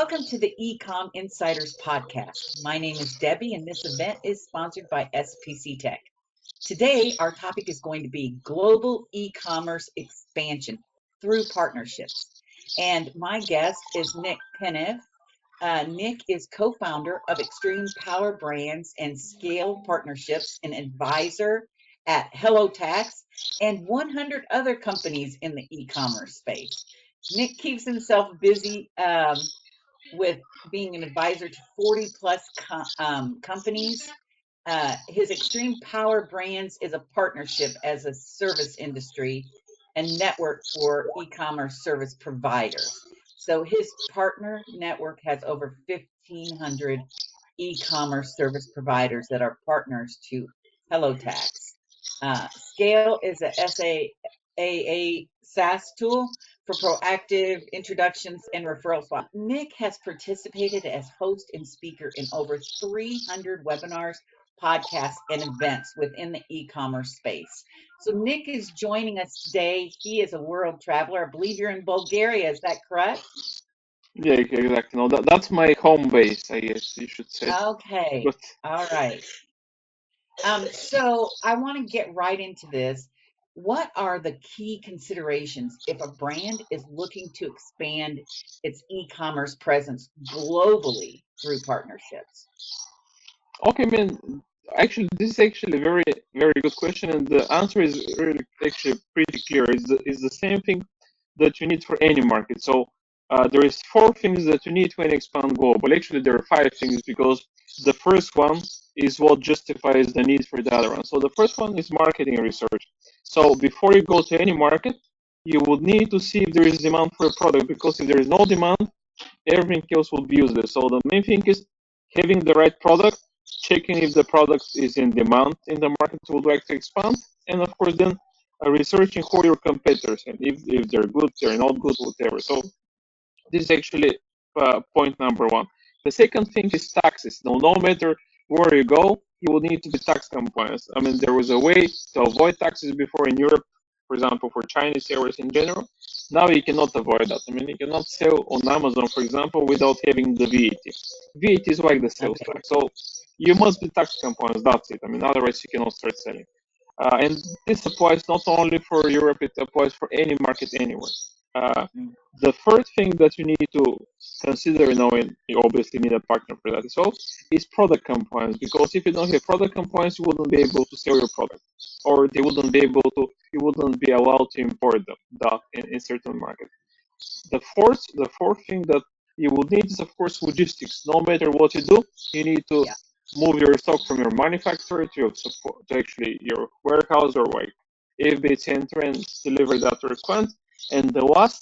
Welcome to the eCom Insiders podcast. My name is Debbie, and this event is sponsored by SPCTEK. Today, our topic is going to be global e-commerce expansion through partnerships. And my guest is Nick Penev. Nick is co-founder of Extreme Power Brands and Scale Partnerships, an advisor at HelloTax, and 100 other companies in the e-commerce space. Nick keeps himself busy with being an advisor to 40 plus companies. His Extreme Power Brands is a partnership as a service industry and network for e-commerce service providers. So his partner network has over 1,500 e-commerce service providers that are partners to HelloTax. Scale is a SaaS tool for proactive introductions and referrals. Nick has participated as host and speaker in over 300 webinars, podcasts, and events within the e-commerce space. So Nick is joining us today. He is a world traveler. I believe you're in Bulgaria. Is that correct? Yeah, exactly. No, that's my home base, I guess you should say. Okay. But All right. So I want to get right into this. What are the key considerations if a brand is looking to expand its e-commerce presence globally through partnerships? okay, man. Actually, this is actually a very, very good question, and the answer is really actually pretty clear. It's the same thing that you need for any market. So there is four things that you need when you expand global. Actually, there are five things because the first one is what justifies the need for the other one. So the first one is marketing research. So before you go to any market, you would need to see if there is demand for a product, because if there is no demand, everything else will be useless. So the main thing is having the right product, checking if the product is in demand in the market you would like to expand, and of course then researching who are your competitors and if they're good, they're not good, whatever. So this is actually point number one. The second thing is taxes. No matter where you go, you will need to be tax compliant. I mean, there was a way to avoid taxes before in Europe, for example, for Chinese sellers in general. Now you cannot avoid that. I mean, you cannot sell on Amazon, for example, without having the VAT. VAT is like the sales Okay. tax. So you must be tax compliant. That's it. I mean, otherwise you cannot start selling. And this applies not only for Europe, it applies for any market anywhere. Uh, Mm. the third thing that you need to consider, and you obviously need a partner for that as well, is product compliance. Because if you don't have product compliance, you wouldn't be able to sell your product, or they wouldn't be able to, you wouldn't be allowed to import them that in certain markets. The fourth thing that you would need is, of course, logistics. No matter what you do, you need to Yeah. move your stock from your manufacturer to actually your warehouse, or like FBA center, and deliver that to your client. And the last,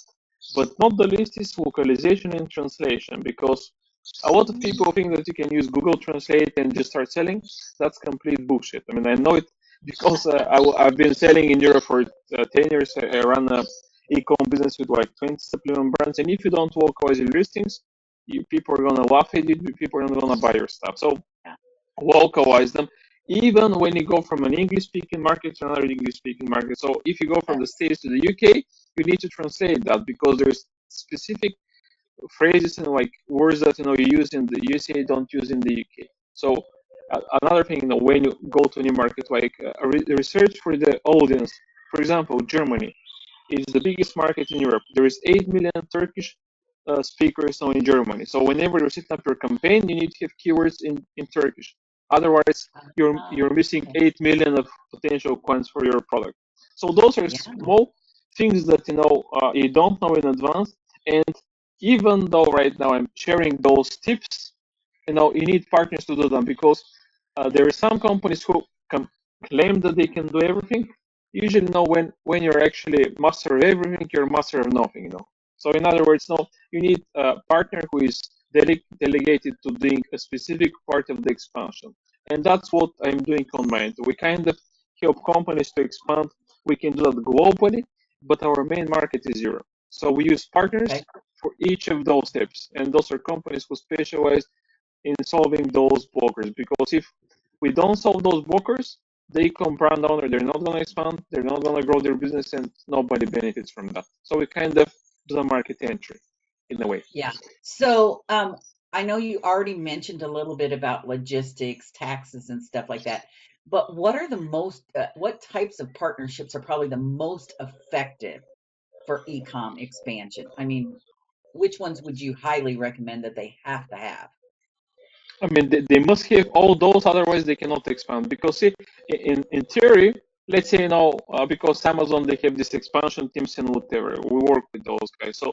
but not the least, is localization and translation, because a lot of people think that you can use Google Translate and just start selling. That's complete bullshit. I mean, I know it because I've been selling in Europe for 10 years. I run a e-com business with like 20 supplement brands, and if you don't localize your listings, people are gonna laugh at you. People are not gonna buy your stuff. So Yeah. localize them, even when you go from an English-speaking market to another English-speaking market. So if you go from the Yes. States to the UK, you need to translate that, because there's specific phrases and like words that you use in the USA don't use in the UK. So another thing, when you go to a new market, like research for the audience. For example, Germany is the biggest market in Europe. There is 8 million Turkish speakers now in Germany. So whenever you're setting up your campaign, you need to have keywords in Turkish. Otherwise, you're missing Okay. 8 million of potential clients for your product. So those are Yeah. small things that you don't know in advance. And even though right now I'm sharing those tips, you need partners to do them, because there are some companies who can claim that they can do everything. Usually, when you're actually master of everything, you're master of nothing. So in other words, no, you need a partner who is delegated to doing a specific part of the expansion, and that's what I'm doing on my end. We kind of help companies to expand. We can do that globally, but our main market is Europe. So we use partners Okay. for each of those steps, and those are companies who specialize in solving those blockers. Because if we don't solve those blockers, they come brand owner, they're not going to expand, they're not going to grow their business, and nobody benefits from that. So we kind of do the market entry. in a way. Yeah. So, I know you already mentioned a little bit about logistics, taxes, and stuff like that. But what types of partnerships are probably the most effective for e-com expansion? I mean, which ones would you highly recommend that they have to have? I mean, they must have all those, otherwise they cannot expand. Because see, in theory, let's say because Amazon they have this expansion teams and whatever, we work with those guys. So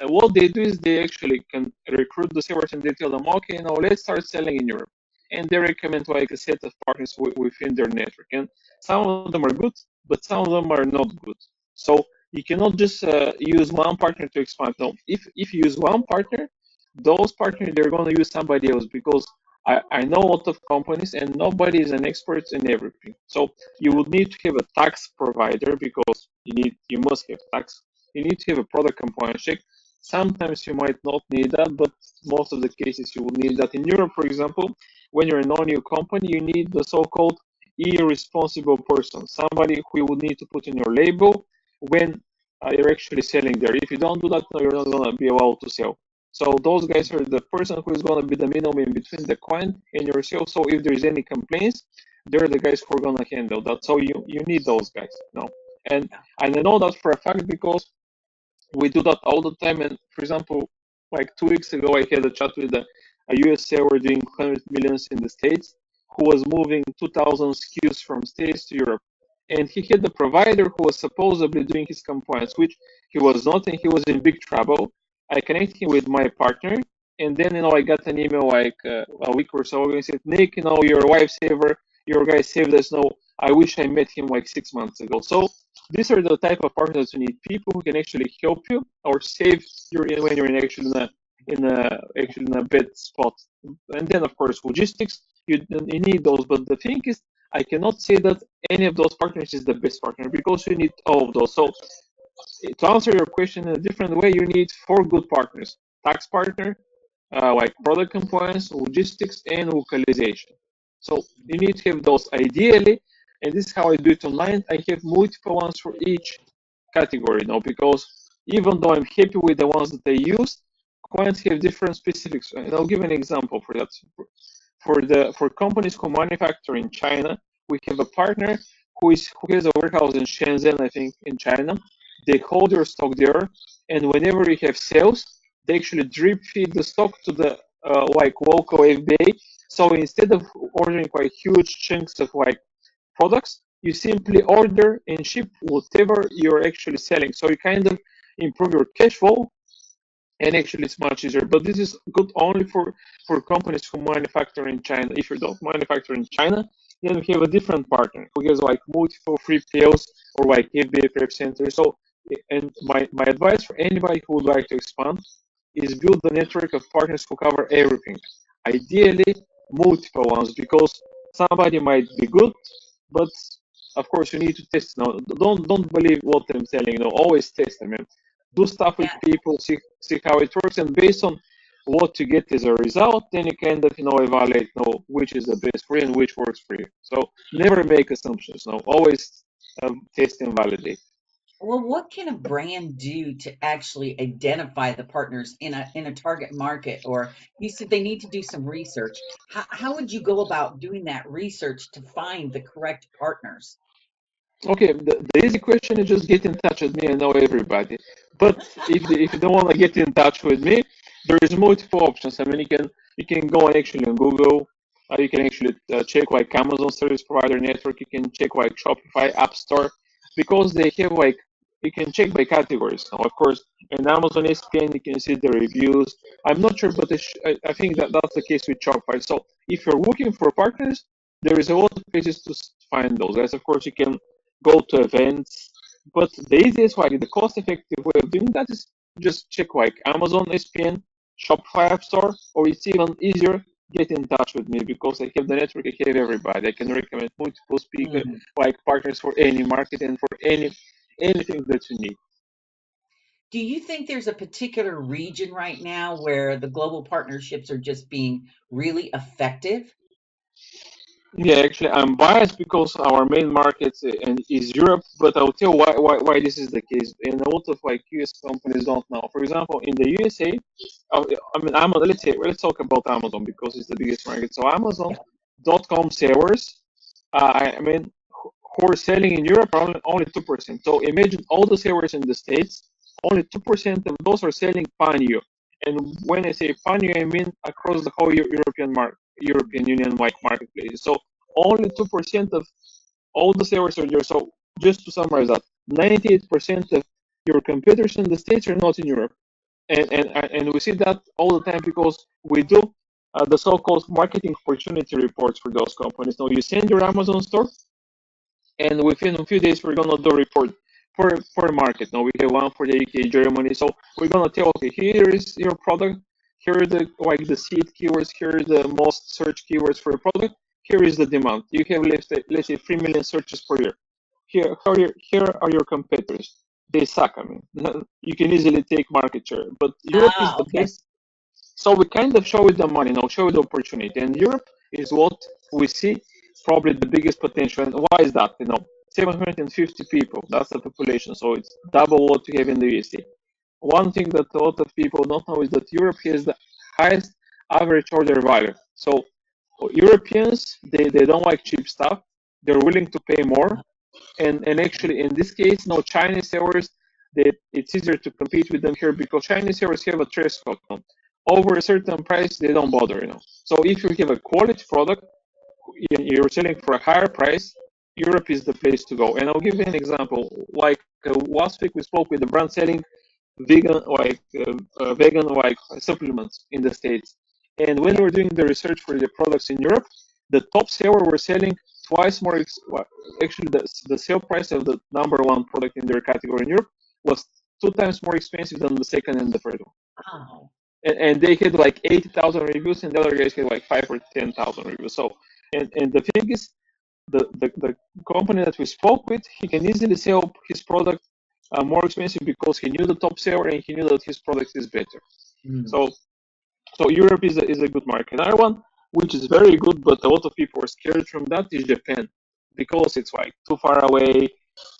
what they do is they actually can recruit the sellers and they tell them, okay, let's start selling in Europe, and they recommend like a set of partners within their network, and some of them are good, but some of them are not good. So you cannot just use one partner to expand. No, if you use one partner, those partners they're going to use somebody else, because I know a lot of companies and nobody is an expert in everything. So you would need to have a tax provider, because you must have tax. You need to have a product compliance check. Sometimes you might not need that, but most of the cases you will need that. In Europe, for example, when you're a non-EU company, you need the so-called e-responsible person, somebody who you would need to put in your label when you're actually selling there. If you don't do that, no, you're not going to be allowed to sell. So those guys are the person who is going to be the middleman between the client and yourself. So if there's any complaints, they're the guys who are going to handle that. So you need those guys, and Yeah. I know that for a fact, because we do that all the time. And for example, like 2 weeks ago, I had a chat with a US seller doing 100 millions in the States, who was moving 2,000 SKUs from States to Europe. And he had the provider who was supposedly doing his compliance, which he was not, and he was in big trouble. I connected him with my partner, and then I got an email like a week or so ago and said, Nick, your wife saver, your guy saved us. No, I wish I met him like 6 months ago. So these are the type of partners you need, people who can actually help you or save you when you're in a bad spot. And then of course logistics, you need those. But the thing is, I cannot say that any of those partners is the best partner, because you need all of those. So to answer your question in a different way, you need four good partners: tax partner, like product compliance, logistics, and localization. So you need to have those ideally, and this is how I do it online. I have multiple ones for each category now, because even though I'm happy with the ones that I use, clients have different specifics. And I'll give an example for that. For companies who manufacture in China, we have a partner who has a warehouse in Shenzhen, I think, in China. They hold your stock there, and whenever you have sales, they actually drip feed the stock to the like local FBA. So instead of ordering like huge chunks of like products, you simply order and ship whatever you're actually selling. So you kind of improve your cash flow, and actually it's much easier. But this is good only for companies who manufacture in China. If you don't manufacture in China, then we have a different partner who has like multiple 3PLs or like FBA rep centers. So, and my advice for anybody who would like to expand is build a network of partners who cover everything. Ideally, multiple ones, because somebody might be good, but of course you need to test. Now, don't believe what I'm telling. Always test them. And do stuff with Yeah. people, see how it works, and based on what you get as a result, then you kind of evaluate which is the best for you and which works for you. So never make assumptions. Always test and validate. Well, what can a brand do to actually identify the partners in a target market? Or you said they need to do some research. How would you go about doing that research to find the correct partners? Okay, the easy question is just get in touch with me. I know everybody. But if you don't want to get in touch with me, there is multiple options. I mean, you can go actually on Google. You can actually check like Amazon Service Provider Network. You can check like Shopify App Store, because they have like you can check by categories. Now, of course, in Amazon SPN you can see the reviews. I'm not sure, but I think that's the case with Shopify. So if you're looking for partners, there is a lot of places to find those guys. Of course, you can go to events. But the easiest, like the cost-effective way of doing that is just check like Amazon SPN, Shopify App Store, or it's even easier, get in touch with me, because I have the network, I have everybody. I can recommend multiple speakers, Mhm. like partners for any market and for anything that you need. Do you think there's a particular region right now where the global partnerships are just being really effective? Yeah, actually, I'm biased because our main market is Europe, but I'll tell why this is the case. And a lot of like US companies don't know. For example, in the USA, I mean, let's talk about Amazon because it's the biggest market. So Yeah. Amazon.com sellers, I mean, who are selling in Europe are only 2%. So imagine all the sellers in the States, only 2% of those are selling pan-EU. And when I say pan-EU, I mean across the whole European Union like marketplace. So only 2% of all the sellers are there. So just to summarize that, 98% of your competitors in the States are not in Europe. And we see that all the time because we do the so-called marketing opportunity reports for those companies. Now you send your Amazon store, and within a few days we're gonna do a report for a market. Now we have one for the UK, Germany. So we're gonna tell, okay, here is your product, here are the seed keywords, here are the most search keywords for your product, here is the demand. You have let's say 3 million searches per year. Here are your competitors. They suck. I mean, you can easily take market share, but Europe is Ah, the okay. best. So we kind of show you the money now, show you the opportunity. And Europe is what we see probably the biggest potential. And why is that? 750 people, that's the population. So it's double what you have in the USA. One thing that a lot of people don't know is that Europe has the highest average order value. So Europeans, they don't like cheap stuff. They're willing to pay more. And actually, in this case, no Chinese sellers, it's easier to compete with them here because Chinese sellers have a threshold. Over a certain price, they don't bother. So if you have a quality product, you're selling for a higher price, Europe is the place to go. And I'll give you an example. Like last week, we spoke with a brand selling vegan supplements in the States. And when Yeah. we were doing the research for the products in Europe, the top seller were selling twice more. Actually, the sale price of the number one product in their category in Europe was 2 times more expensive than the second and the third one. Wow. And they had like 80,000 reviews, and the other guys had like 5 or 10,000 reviews. So, and the thing is, the company that we spoke with, he can easily sell his product more expensive because he knew the top seller and he knew that his product is better. Mm. So Europe is a good market. Another one, which is very good, but a lot of people are scared from that, is Japan, because it's like too far away.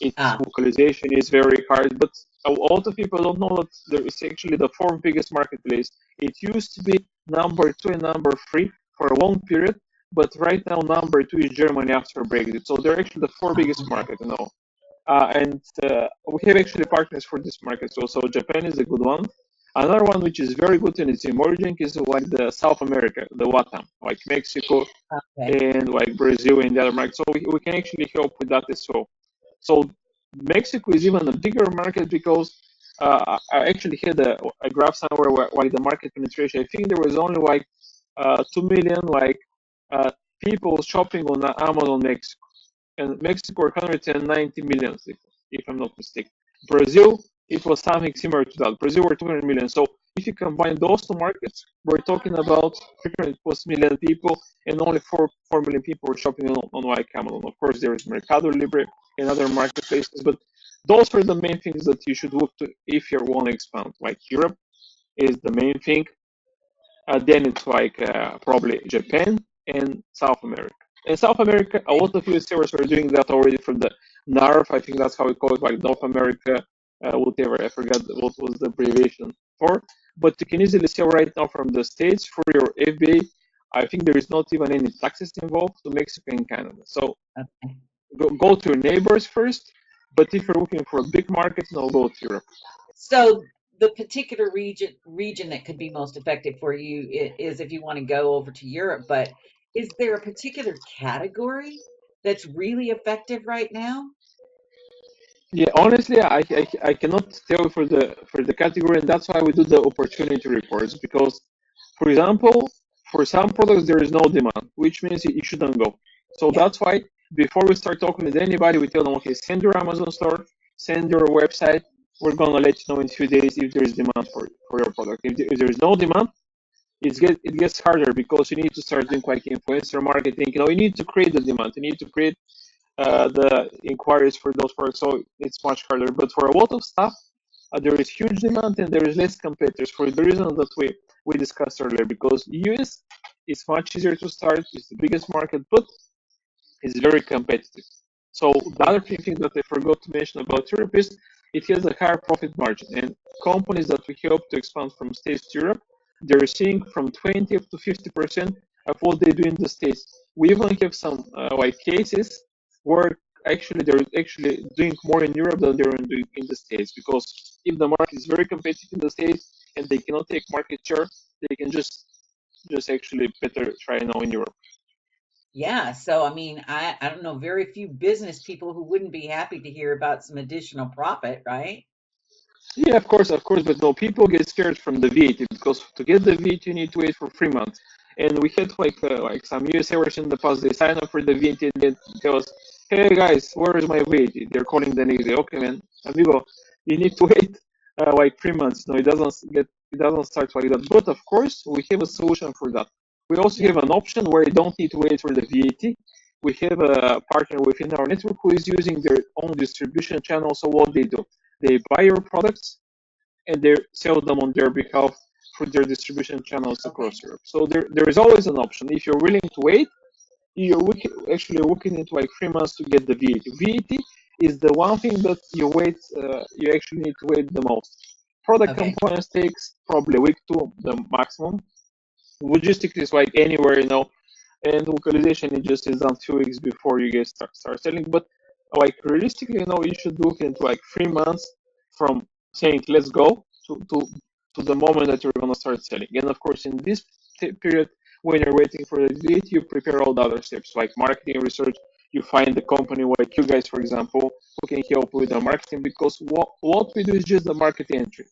Its Ah, localization is very hard, but a lot of people don't know that there is actually the fourth biggest marketplace. It used to be number two and number three for a long period, but right now number two is Germany after Brexit. So they're actually the four biggest okay. market. And we have actually partners for this market. So Japan is a good one. Another one which is very good and it's emerging is like the South America, the LATAM, like Mexico Okay. and like Brazil and the other markets. So we can actually help with that as well. So Mexico is even a bigger market because I actually had a graph somewhere where like the market penetration. I think there was only like 2 million uh, people shopping on Amazon Mexico, and Mexico 190 million, if I'm not mistaken. Brazil, it was something similar to that. Brazil were 200 million. So if you combine those two markets, we're talking about 300 plus million people, and only 4 million people were shopping on like Amazon. Of course, there is Mercado Libre and other marketplaces, but those are the main things that you should look to if you want to expand. Like Europe is the main thing, then it's like probably Japan and South America. In South America, a lot of US sellers are doing that already from the NARF. I think that's how we call it, like North America, whatever. I forgot what was the abbreviation for. But you can easily sell right now from the States for your FBA. I think there is not even any taxes involved to Mexico and Canada. So Okay. go to your neighbors first. But if you're looking for a big market, no, go to Europe. So the particular region that could be most effective for you is if you want to go over to Europe, but is there a particular category that's really effective right now? Yeah, honestly, I cannot tell for the category, and that's why we do the opportunity reports. Because, for example, for some products there is no demand, which means you shouldn't go. So Yeah. that's why before we start talking with anybody, we tell them, okay, send your Amazon store, send your website. We're gonna let you know in a few days if there is demand for your product. If there is no demand, it gets harder because you need to start doing like influencer marketing. You need to create the demand. You need to create the inquiries for those products. So it's much harder. But for a lot of stuff, there is huge demand and there is less competitors for the reason that we discussed earlier. Because US is much easier to start. It's the biggest market, but is very competitive. So the other thing that I forgot to mention about Europe is it has a higher profit margin, and companies that we help to expand from States to Europe, they're seeing from 20 up to 50% of what they do in the States. We even have some like cases where actually they're actually doing more in Europe than they're doing in the States, because if the market is very competitive in the States and they cannot take market share, they can just actually better try now in Europe. Yeah, so I mean, I don't know very few business people who wouldn't be happy to hear about some additional profit, right? Yeah, of course, but no, people get scared from the VAT because to get the VAT you need to wait for 3 months. And we had like some US sellers in the past. They sign up for the VAT and then tell us, "Hey guys, where is my VAT?" They're calling the next day. Okay, man, amigo, you need to wait like 3 months. No, it doesn't start like that. But of course, we have a solution for that. We also Yeah. have an option where you don't need to wait for the VAT. We have a partner within our network who is using their own distribution channel. So what they do, they buy your products and they sell them on their behalf through their distribution channels Okay. across Europe. So there is always an option. If you're willing to wait, you're actually looking into like 3 months to get the VAT. VAT is the one thing that you actually need to wait the most. Product Okay. components takes probably a week to the maximum. Logistics is like anywhere, and localization it just is done 2 weeks before you guys start selling. But like realistically, you should look into like 3 months from saying let's go to the moment that you're gonna start selling. And of course, in this period, when you're waiting for the lead, you prepare all the other steps like marketing research. You find the company like you guys, for example, who can help with the marketing, because what we do is just the market entry.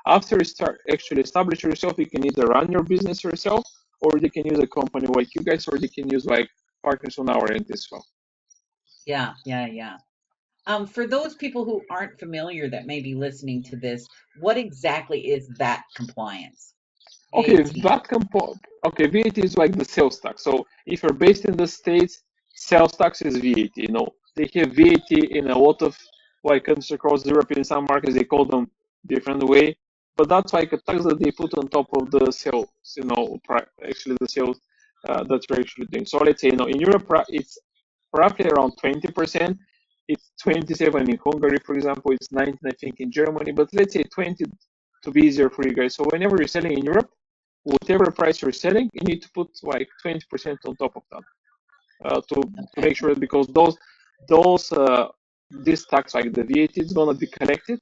After you start actually establish yourself, you can either run your business yourself, or they can use a company like you guys, or they can use like partners on our end as well. Yeah, yeah, yeah. For those people who aren't familiar that may be listening to this, what exactly is that compliance? Okay, VAT. okay, VAT is like the sales tax. So if you're based in the States, sales tax is VAT. They have VAT in a lot of like countries across Europe. In some markets, they call them different way, but that's like a tax that they put on top of the sales. Actually the sales that you're actually doing. So let's say, in Europe, it's roughly around 20%. It's 27 in Hungary, for example. It's 19, I think, in Germany. But let's say 20 to be easier for you guys. So whenever you're selling in Europe, whatever price you're selling, you need to put like 20% on top of that, to Okay. make sure, because those this tax, like the VAT, is gonna be collected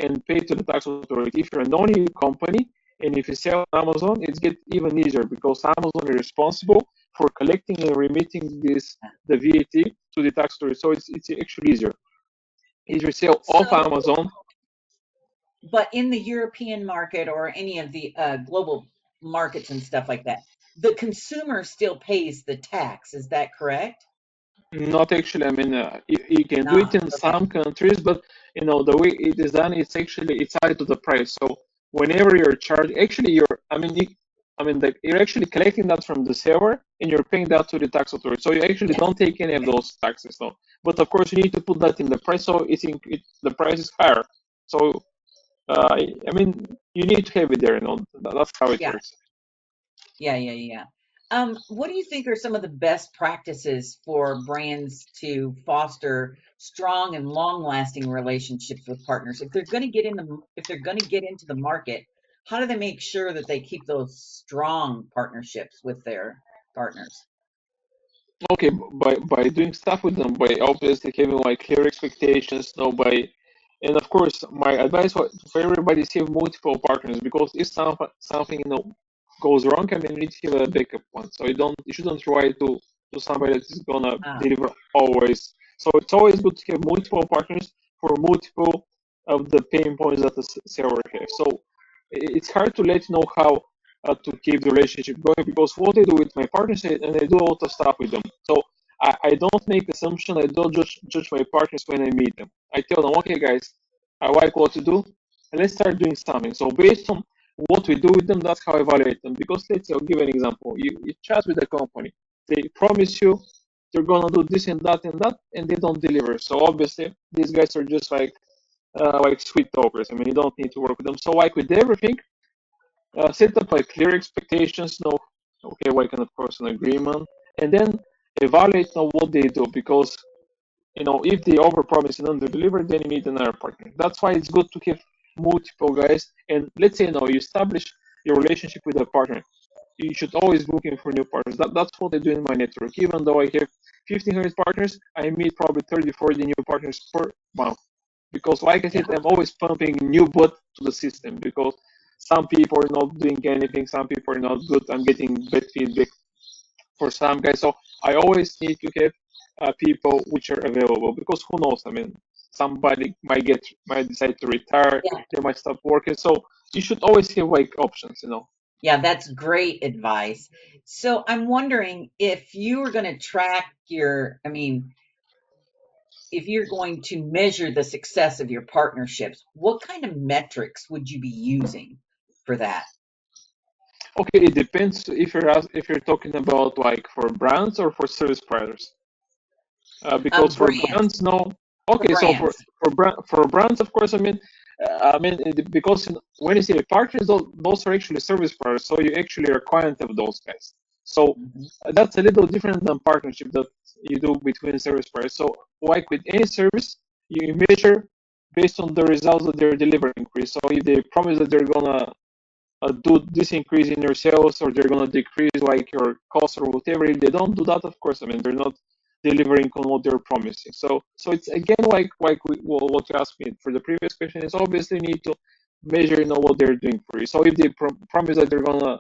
and paid to the tax authority. If you're a non-EU company and if you sell on Amazon, it's get even easier because Amazon is responsible for collecting and remitting the VAT to the tax authority. So it's actually easier. If you sell off So, Amazon, but in the European market or any of the global markets and stuff like that, the consumer still pays the tax. Is that correct? not actually. I mean, you can do it No. in Okay. some countries, but the way it is done, it's tied to the price. So whenever you're charged, actually, you're actually collecting that from the seller and you're paying that to the tax authority. So you actually Yes. don't take any of Okay. those taxes, no. But of course, you need to put that in the price, so the price is higher. So I mean, you need to have it there. That's how it Yeah. works. Yeah. Yeah. Yeah. What do you think are some of the best practices for brands to foster strong and long-lasting relationships with partners? If they're going to get into the market, how do they make sure that they keep those strong partnerships with their partners? Okay, by doing stuff with them, by obviously having like clear expectations, and of course, my advice for everybody is have multiple partners, because if something goes wrong, I mean, you need to have a backup one. So you shouldn't try to somebody that is gonna Ah, deliver always. So it's always good to have multiple partners for multiple of the pain points that the seller has. So it's hard to let you know how to keep the relationship going, because what I do with my partners, and I do a lot of stuff with them. So I don't make assumption. I don't judge my partners when I meet them. I tell them, okay, guys, I like what you do, and let's start doing something. So based on what we do with them, that's how I evaluate them. Because let's say, I'll give an example. You chat with a company, they promise you they're gonna do this and that, and they don't deliver. So obviously, these guys are just like sweet talkers. I mean, you don't need to work with them. So like with everything, set up like clear expectations, okay, like, and of course an agreement, and then evaluate what they do, because if they overpromise and underdeliver, then you need another partner. That's why it's good to have multiple guys. And let's say you establish your relationship with a partner, you should always be looking for new partners. That's what I do in my network. Even though I have 1,500 partners, I meet probably 30, 40 new partners per month. Because, like I Yeah. said, I'm always pumping new blood to the system, because some people are not doing anything, some people are not good. I'm getting bad feedback for some guys. So I always need to have people which are available, because who knows? I mean, somebody might decide to retire, Yeah. they might stop working. So you should always have like options. Yeah, that's great advice. So I'm wondering if you were going to track if you're going to measure the success of your partnerships, what kind of metrics would you be using for that? Okay, it depends if you're talking about like for brands or for service providers. Because for Brands, brands, no. for Okay, so for brands. for brands, of course, because when you say partners, those are actually service providers, so you actually are a client of those guys. So Mhm. that's a little different than partnership that you do between service providers. So like with any service, you measure based on the results that they're delivering. So if they promise that they're gonna do this increase in your sales, or they're going to decrease like your cost or whatever, if they don't do that, of course, they're not delivering on what they're promising. So it's again what you asked me for the previous question, is obviously need to measure what they're doing for you. So if they promise that they're going to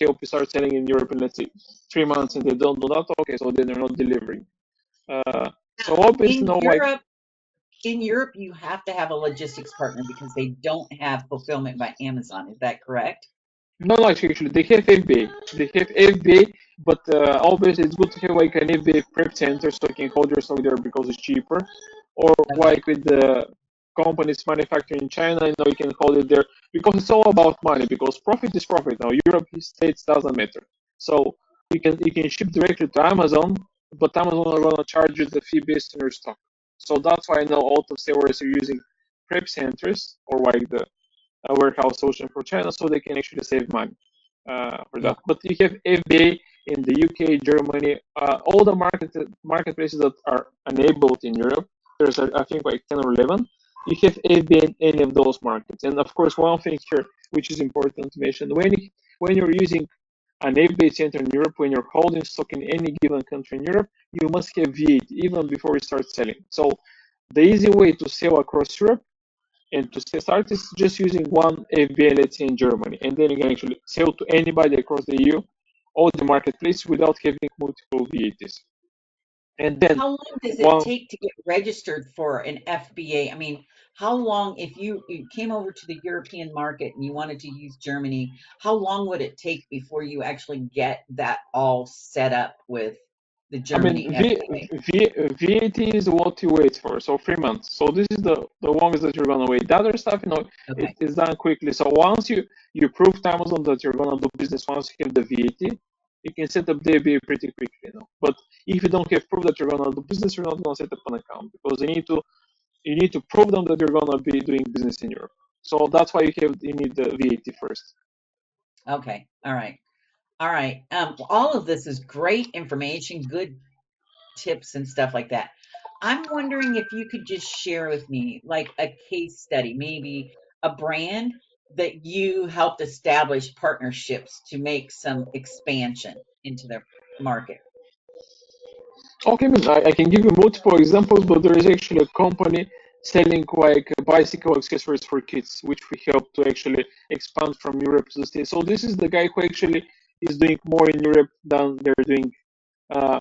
help you start selling in Europe in, let's say, 3 months, and they don't do that, okay, so then they're not delivering. So obviously, In Europe, you have to have a logistics partner because they don't have fulfillment by Amazon. Is that correct? no, no, actually, they have FBA. They have FBA, but obviously it's good to have like an FBA prep center, so you can hold your stock there because it's cheaper. Or Okay. like with the companies manufacturing in China, you can hold it there, because it's all about money. Because profit is profit. Now Europe, States doesn't matter. So you can ship directly to Amazon, but Amazon are gonna charge you the fee based on your stock. So that's why I know all of sellers are using prep centers, or like the a warehouse solution for China, so they can actually save money for Yeah. that. But you have FBA in the UK, Germany, all the marketplaces that are enabled in Europe. There's, I think, like 10 or 11. You have FBA in any of those markets. And of course, one thing here, which is important to mention, when you're using an FBA center in Europe, when you're holding stock in any given country in Europe, you must have VAT even before you start selling. So the easy way to sell across Europe and to start is just using one FBA, let's say in Germany, and then you can actually sell to anybody across the EU, all the marketplace, without having multiple VATs. And then How long does it one, take to get registered for an FBA? How long, if you came over to the European market and you wanted to use Germany, how long would it take before you actually get that all set up with the I mean, Germany FBA? VAT is what you wait for, so 3 months. So this is the longest that you're gonna wait. The other stuff, it Okay. is done quickly. So once you prove to Amazon that you're gonna do business, once you have the VAT, you can set up the ABA pretty quickly. But if you don't have proof that you're gonna do business, you're not gonna set up an account, because you need to prove them that you're gonna be doing business in Europe. So that's why you need the VAT first. Okay. All right. All right. All of this is great information, good tips and stuff like that. I'm wondering if you could just share with me like a case study, maybe a brand that you helped establish partnerships to make some expansion into their market. Okay, I can give you multiple examples, but there is actually a company selling like bicycle accessories for kids, which we help to actually expand from Europe to the States. So this is the guy who actually is doing more in Europe than they're doing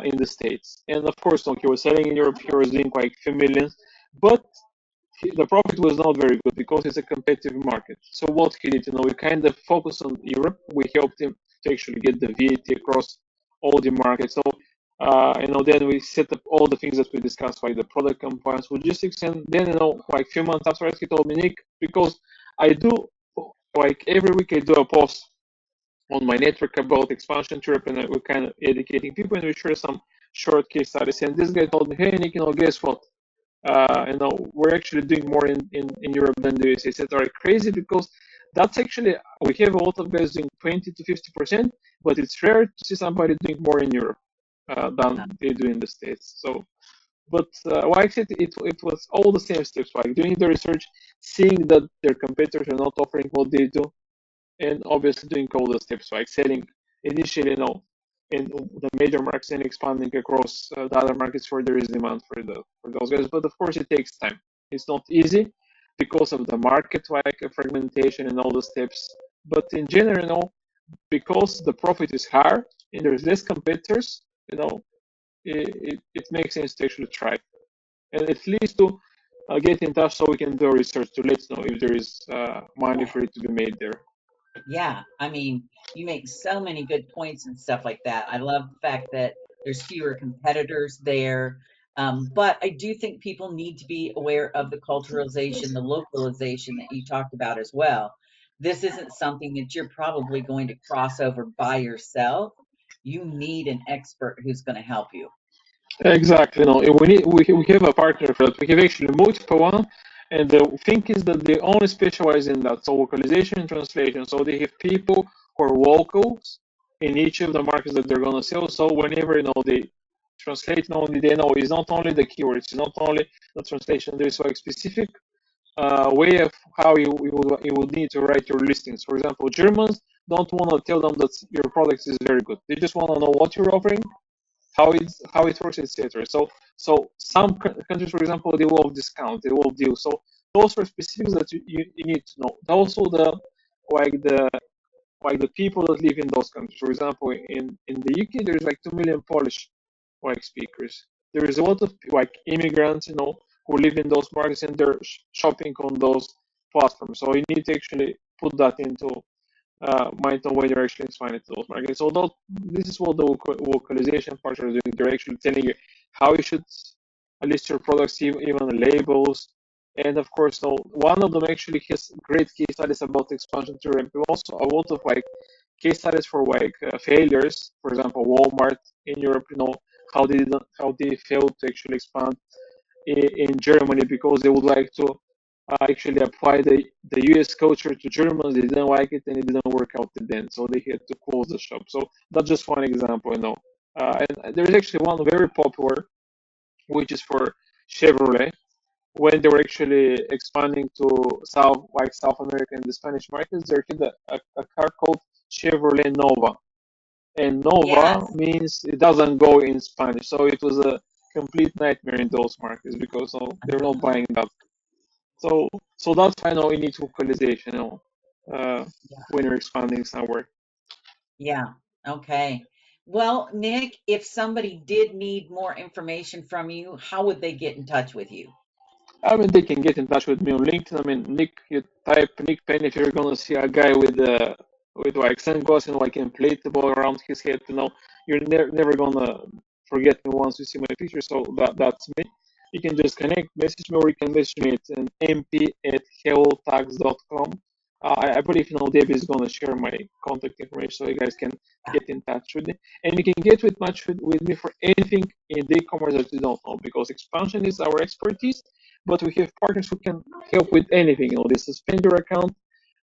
in the States. And of course, he was selling in Europe, he was doing like few millions, but the profit was not very good because it's a competitive market. So what he did, we kind of focused on Europe. We helped him to actually get the VAT across all the markets. So then we set up all the things that we discussed, like the product compliance, logistics, and then like few months after that, he told me, Nick, because I do like every week I do a post on my network about expansion to Europe, and we're kind of educating people, and we share some short case studies. And this guy told me, hey Nick, guess what? We're actually doing more in Europe than the USA. I said, are you crazy? Because that's actually, we have a lot of guys doing 20 to 50%, but it's rare to see somebody doing more in Europe. than they do in the States. So, but like I said, it was all the same steps, like doing the research, seeing that their competitors are not offering what they do, and obviously doing all the steps, like selling initially, in the major markets and expanding across the other markets where there is demand for those guys. But of course, it takes time. It's not easy because of the market like fragmentation and all the steps. But in general, because the profit is higher and there's less competitors, it makes sense to actually try. And at least to get in touch so we can do research to let us know if there is money Yeah. for it to be made there. Yeah, I mean, you make so many good points and stuff like that. I love the fact that there's fewer competitors there. But I do think people need to be aware of the culturalization, the localization that you talked about as well. This isn't something that you're probably going to cross over by yourself. You need an expert who's going to help you. Exactly. No, we have a partner for that. We have actually multiple one, and the thing is that they only specialize in that. So localization and translation. So they have people who are locals in each of the markets that they're gonna sell. So whenever they translate, not only they know it's not only the keywords, it's not only the translation. There's like specific way of how you would need to write your listings. For example, Germans don't want to tell them that your product is very good. They just want to know what you're offering, how it works, etc. So some countries, for example, they love discounts, they love deals. So those are specifics that you need to know. Also like the like the people that live in those countries. For example, in the UK, there's like 2 million Polish speakers. There is a lot of like immigrants, who live in those markets and they're shopping on those platforms. So you need to actually put that into might know when you're actually expanding to those markets. So this is what the localization parts are doing. They're actually telling you how you should list your products, even labels. And of course, one of them actually has great case studies about expansion to Europe. Also, a lot of case studies for failures. For example, Walmart in Europe, how they failed to actually expand in Germany because they would like to actually apply the US culture to Germans. They didn't like it and it didn't work out then. So they had to close the shop. So that's just one example. And there's actually one very popular, which is for Chevrolet. When they were actually expanding to South America and the Spanish markets, they had a car called Chevrolet Nova. And Nova Yes. means it doesn't go in Spanish. So it was a complete nightmare in those markets because they're not buying that. So so that's why now we need localization, uh, when you're expanding somewhere. Yeah. Okay. Well, Nick, if somebody did need more information from you, how would they get in touch with you? I mean, they can get in touch with me on LinkedIn. I mean, Nick, you type Nick Penn if you're gonna see a guy with like sunglasses and like inflatable around his head. You're never gonna forget me once you see my picture. So that's me. You can just connect, message me, or you can message me at mp@hellotax.com. I believe Debbie is gonna share my contact information so you guys can Yeah. get in touch with me, and you can get with much with me for anything in the e-commerce that you don't know, because expansion is our expertise, but we have partners who can help with anything. They suspend your account.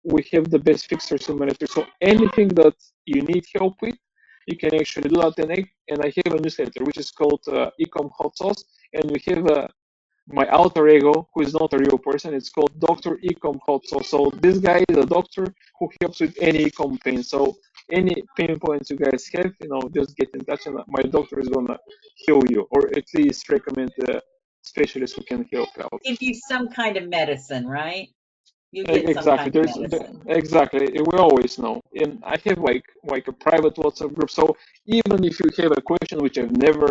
We have the best fixers and managers. So anything that you need help with, you can actually do that. And I have a newsletter which is called Ecom Hot Sauce, and we have my alter ego, who is not a real person. It's called Doctor Ecom Hot Sauce. So this guy is a doctor who helps with any ecom pain. So any pain points you guys have, just get in touch, and my doctor is gonna heal you, or at least recommend a specialist who can help out. Give you some kind of medicine, right? You get some Exactly. kind of medicine. Exactly. We always know, and I have like a private WhatsApp group. So even if you have a question which I've never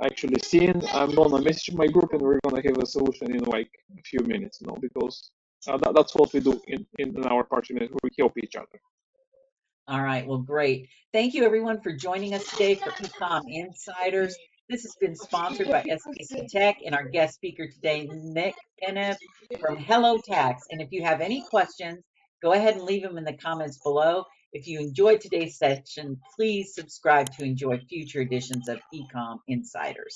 actually seen, I'm gonna message my group, and we're gonna have a solution in like a few minutes. Because that's what we do in our apartment. We help each other. All right. Well, great. Thank you, everyone, for joining us today for Ecom Insiders. This has been sponsored by SPCTEK and our guest speaker today, Nick Penev from HelloTax. And if you have any questions, go ahead and leave them in the comments below. If you enjoyed today's session, please subscribe to enjoy future editions of Ecom Insiders.